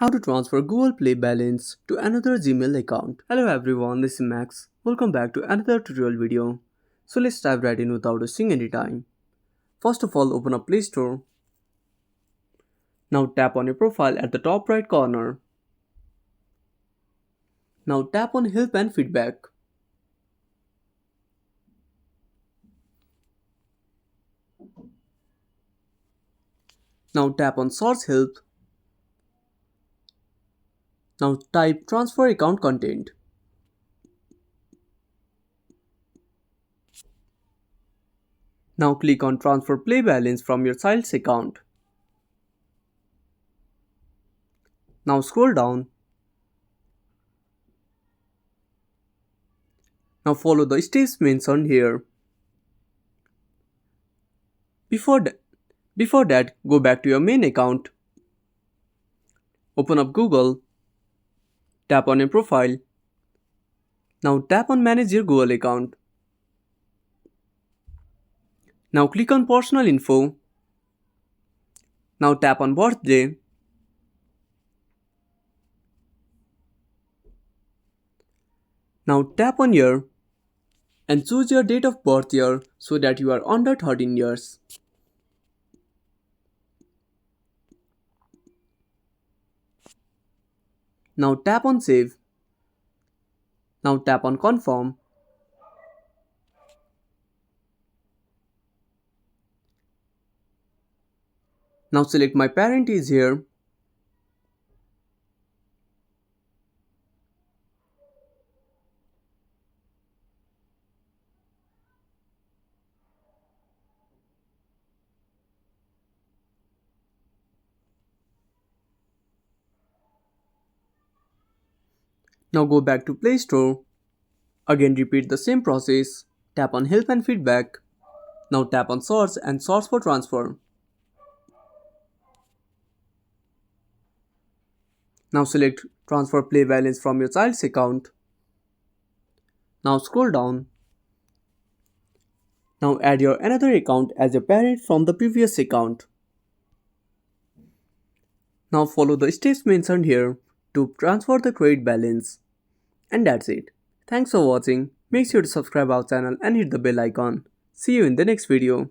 How to transfer Google Play balance to another Gmail account. Hello everyone, this is Max. Welcome back to another tutorial video. So let's dive right in without wasting any time. First of all, open up Play Store. Now tap on your profile at the top right corner. Now tap on Help and Feedback. Now tap on Source Help. Now type Transfer Account Content. Now click on Transfer Play Balance from your child's account. Now scroll down. Now follow the steps mentioned here. Before that, go back to your main account. Open up Google. Tap on your profile. Now tap on Manage your Google account. Now click on Personal Info. Now tap on Birthday. Now tap on Year and choose your date of birth year so that you are under 13 years. Now tap on Save. Now tap on Confirm. Now select My Parent is here. Now go back to Play Store. Again repeat the same process. Tap on Help and Feedback. Now tap on Source and Source for Transfer. Now select Transfer Play Balance from your child's account. Now scroll down. Now add your another account as a parent from the previous account. Now follow the steps mentioned here to transfer the credit balance. And that's it. Thanks for watching. Make sure to subscribe our channel and hit the bell icon. See you in the next video.